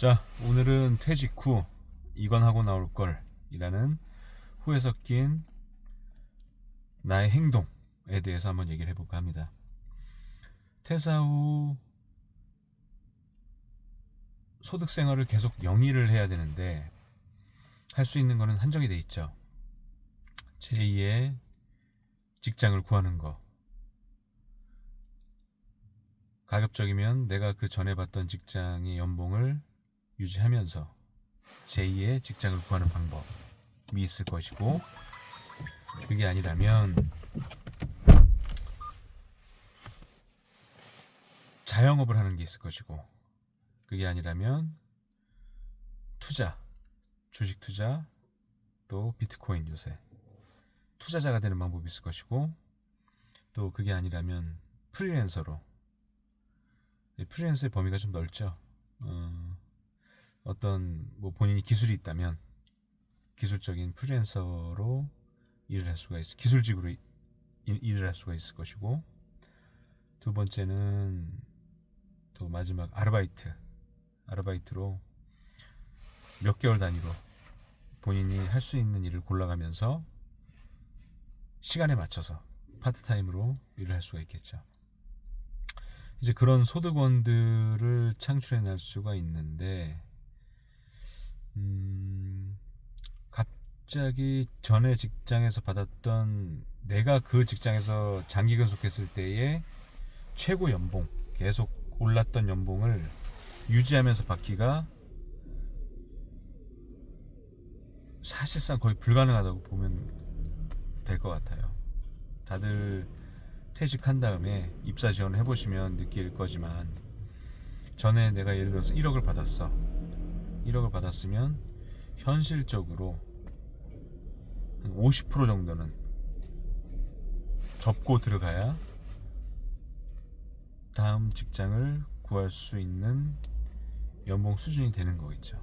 자, 오늘은 퇴직 후 이건 하고 나올 걸 이라는 후에 섞인 나의 행동에 대해서 한번 얘기를 해볼까 합니다. 퇴사 후 소득 생활을 계속 영위를 해야 되는데 할 수 있는 거는 한정이 돼 있죠. 제2의 직장을 구하는 거. 가급적이면 내가 그 전에 받던 직장의 연봉을 유지하면서 제2의 직장을 구하는 방법이 있을 것이고, 그게 아니라면 자영업을 하는 게 있을 것이고, 그게 아니라면 투자, 주식 투자, 또 비트코인 요새 투자자가 되는 방법이 있을 것이고, 또 그게 아니라면 프리랜서로. 프리랜서의 범위가 좀 넓죠. 어떤 뭐 본인이 기술이 있다면 기술적인 프리랜서로 일을 할 수가 있어, 기술직으로 일을 할 수가 있을 것이고, 두 번째는 또 마지막 아르바이트로 몇 개월 단위로 본인이 할 수 있는 일을 골라가면서 시간에 맞춰서 파트타임으로 일을 할 수가 있겠죠. 이제 그런 소득원들을 창출해낼 수가 있는데, 갑자기 전에 직장에서 받았던, 내가 그 직장에서 장기 근속했을 때의 최고 연봉, 계속 올랐던 연봉을 유지하면서 받기가 사실상 거의 불가능하다고 보면 될 것 같아요. 다들 퇴직한 다음에 입사 지원을 해보시면 느낄 거지만, 전에 내가 예를 들어서 1억을 받았어. 1억을 받았으면 현실적으로 한 50% 정도는 접고 들어가야 다음 직장을 구할 수 있는 연봉 수준이 되는 거겠죠.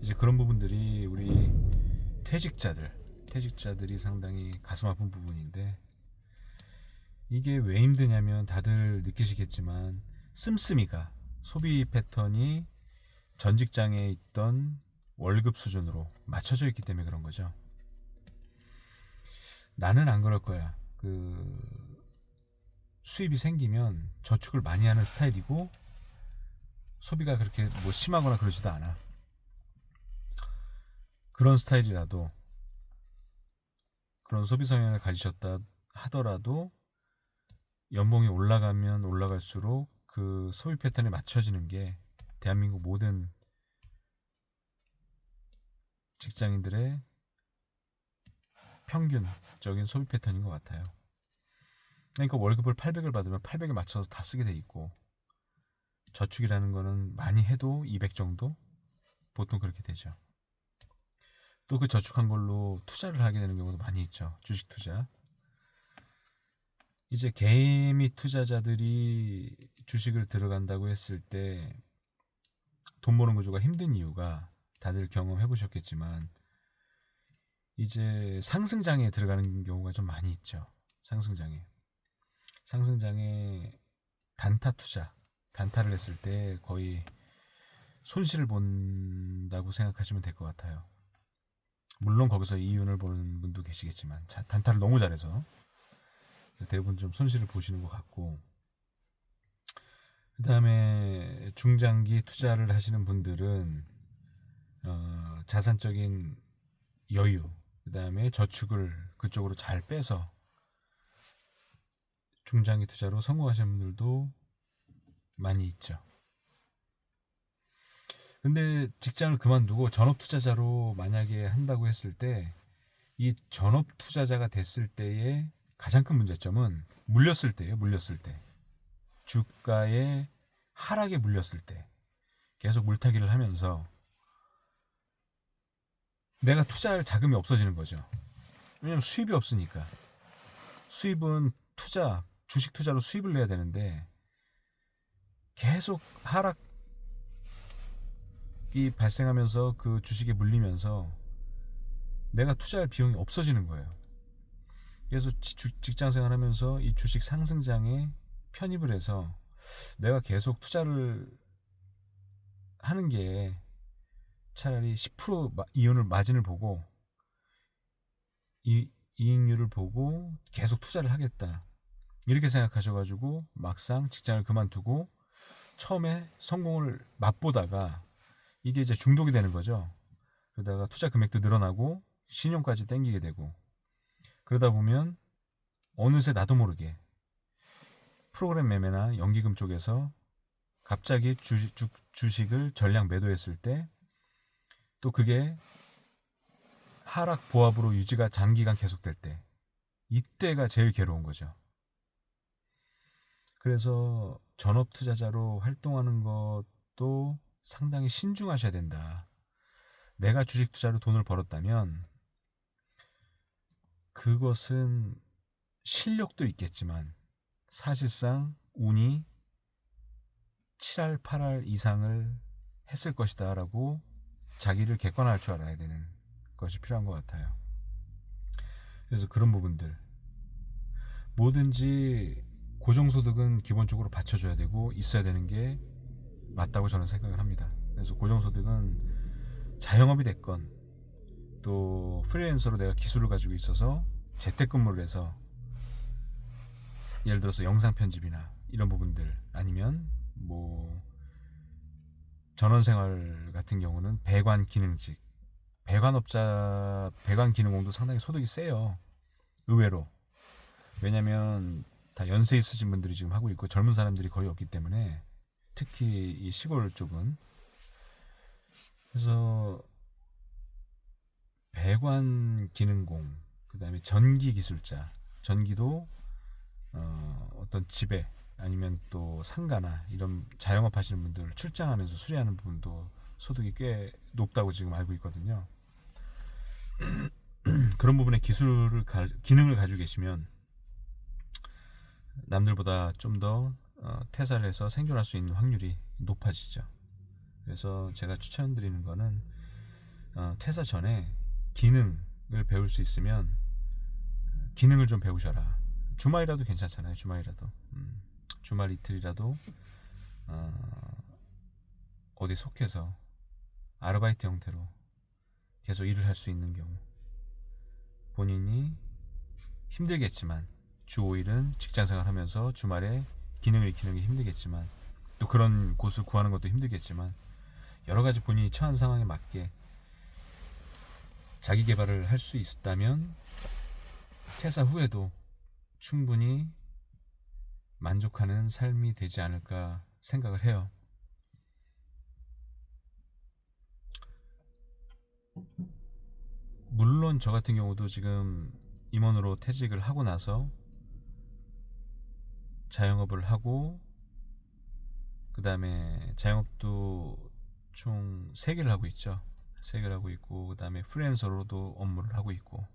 이제 그런 부분들이 우리 퇴직자들이 상당히 가슴 아픈 부분인데, 이게 왜 힘드냐면 다들 느끼시겠지만 씀씀이가, 소비 패턴이 전 직장에 있던 월급 수준으로 맞춰져 있기 때문에 그런 거죠. 나는 안 그럴 거야. 수입이 생기면 저축을 많이 하는 스타일이고, 소비가 그렇게 뭐 심하거나 그러지도 않아. 그런 스타일이라도, 그런 소비 성향을 가지셨다 하더라도 연봉이 올라가면 올라갈수록 그 소비 패턴에 맞춰지는 게 대한민국 모든 직장인들의 평균적인 소비 패턴인 것 같아요. 그러니까 월급을 800을 받으면 800에 맞춰서 다 쓰게 돼 있고, 저축이라는 거는 많이 해도 200 정도? 보통 그렇게 되죠. 또 그 저축한 걸로 투자를 하게 되는 경우도 많이 있죠. 주식 투자. 이제 개미 투자자들이 주식을 들어간다고 했을 때 돈 버는 구조가 힘든 이유가, 다들 경험해 보셨겠지만 이제 상승장에 들어가는 경우가 좀 많이 있죠. 상승장에 단타를 했을 때 거의 손실을 본다고 생각하시면 될 것 같아요. 물론 거기서 이윤을 보는 분도 계시겠지만, 단타를 너무 잘해서 대부분 좀 손실을 보시는 것 같고, 그 다음에 중장기 투자를 하시는 분들은 자산적인 여유, 그 다음에 저축을 그쪽으로 잘 빼서 중장기 투자로 성공하시는 분들도 많이 있죠. 근데 직장을 그만두고 전업 투자자로 만약에 한다고 했을 때, 이 전업 투자자가 됐을 때의 가장 큰 문제점은 물렸을 때예요. 주가의 하락에 물렸을 때 계속 물타기를 하면서 내가 투자할 자금이 없어지는 거죠. 왜냐면 수입이 없으니까. 수입은 주식 투자로 수입을 내야 되는데, 계속 하락이 발생하면서 그 주식에 물리면서 내가 투자할 비용이 없어지는 거예요. 그래서 직장 생활하면서 이 주식 상승장에 편입을 해서 내가 계속 투자를 하는 게 차라리 10% 이윤을 마진을 보고 이익률을 보고 계속 투자를 하겠다 이렇게 생각하셔가지고 막상 직장을 그만두고 처음에 성공을 맛보다가 이게 이제 중독이 되는 거죠. 그러다가 투자 금액도 늘어나고 신용까지 땡기게 되고 그러다 보면 어느새 나도 모르게 프로그램 매매나 연기금 쪽에서 갑자기 주식을 전량 매도했을 때 또 그게 하락 보합으로 유지가 장기간 계속될 때 이때가 제일 괴로운 거죠. 그래서 전업 투자자로 활동하는 것도 상당히 신중하셔야 된다. 내가 주식 투자로 돈을 벌었다면 그것은 실력도 있겠지만 사실상 운이 7할 8할 이상을 했을 것이다 라고 자기를 객관화할 줄 알아야 되는 것이 필요한 것 같아요. 그래서 그런 부분들 뭐든지 고정소득은 기본적으로 받쳐줘야 되고 있어야 되는 게 맞다고 저는 생각을 합니다. 그래서 고정소득은 자영업이 됐건 또 프리랜서로 내가 기술을 가지고 있어서 재택근무를 해서 예를 들어서 영상 편집이나 이런 부분들 아니면 뭐 전원생활 같은 경우는 배관 기능직 배관 기능공도 상당히 소득이 세요. 의외로. 왜냐면 다 연세 있으신 분들이 지금 하고 있고 젊은 사람들이 거의 없기 때문에 특히 이 시골 쪽은 그래서 배관 기능공 그 다음에 전기 기술자 전기도 어떤 집에 아니면 또 상가나 이런 자영업 하시는 분들 출장하면서 수리하는 부분도 소득이 꽤 높다고 지금 알고 있거든요. 그런 부분에 기능을 가지고 계시면 남들보다 좀 더 퇴사를 해서 생존할 수 있는 확률이 높아지죠. 그래서 제가 추천드리는 거는 퇴사 전에 기능을 배울 수 있으면 기능을 좀 배우셔라. 주말이라도 괜찮잖아요. 주말 이틀이라도 어디 속해서 아르바이트 형태로 계속 일을 할 수 있는 경우 본인이 힘들겠지만 주 5일은 직장생활 하면서 주말에 기능을 익히는 게 힘들겠지만 또 그런 곳을 구하는 것도 힘들겠지만 여러가지 본인이 처한 상황에 맞게 자기 개발을 할 수 있다면 퇴사 후에도 충분히 만족하는 삶이 되지 않을까 생각을 해요. 물론 저 같은 경우도 지금 임원으로 퇴직을 하고 나서 자영업을 하고 그 다음에 자영업도 총 3개를 하고 있죠. 3개를 하고 있고 그 다음에 프리랜서로도 업무를 하고 있고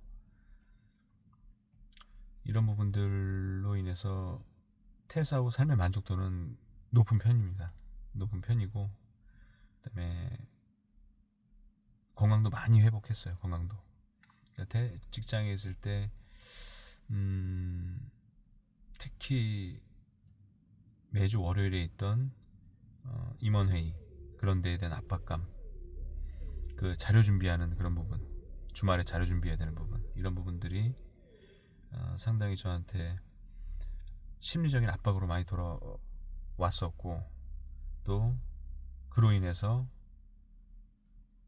이런 부분들로 인해서 퇴사 후 삶의 만족도는 높은 편입니다. 높은 편이고 그 다음에 건강도 많이 회복했어요. 건강도 직장에 있을 때 특히 매주 월요일에 있던 임원회의 그런 데에 대한 압박감 그 자료 준비하는 그런 부분 주말에 자료 준비해야 되는 부분 이런 부분들이 상당히 저한테 심리적인 압박으로 많이 돌아왔었고 또 그로 인해서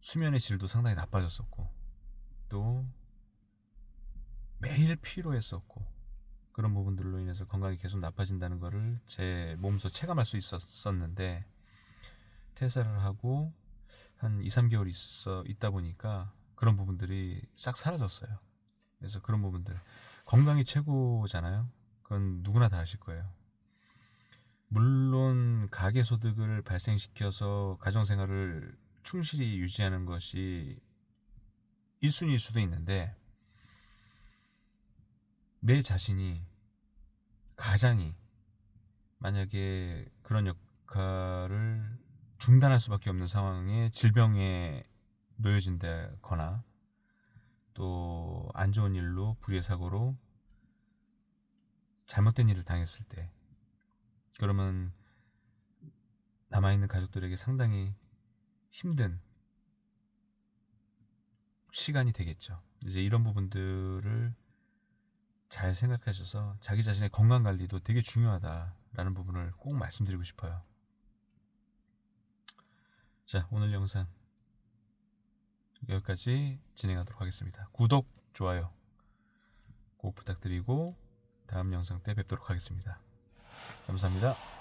수면의 질도 상당히 나빠졌었고 또 매일 피로했었고 그런 부분들로 인해서 건강이 계속 나빠진다는 거를 제 몸소 체감할 수 있었는데 퇴사를 하고 한 2-3개월 있다 보니까 그런 부분들이 싹 사라졌어요. 그래서 그런 부분들 건강이 최고잖아요. 그건 누구나 다 아실 거예요. 물론 가계소득을 발생시켜서 가정생활을 충실히 유지하는 것이 1순위일 수도 있는데 내 자신이 가장이 만약에 그런 역할을 중단할 수밖에 없는 상황에 질병에 놓여진다거나 또 안 좋은 일로 불의의 사고로 잘못된 일을 당했을 때 그러면 남아있는 가족들에게 상당히 힘든 시간이 되겠죠. 이제 이런 부분들을 잘 생각하셔서 자기 자신의 건강 관리도 되게 중요하다라는 부분을 꼭 말씀드리고 싶어요. 자, 오늘 영상 여기까지 진행하도록 하겠습니다. 구독, 좋아요 꼭 부탁드리고 다음 영상 때 뵙도록 하겠습니다. 감사합니다.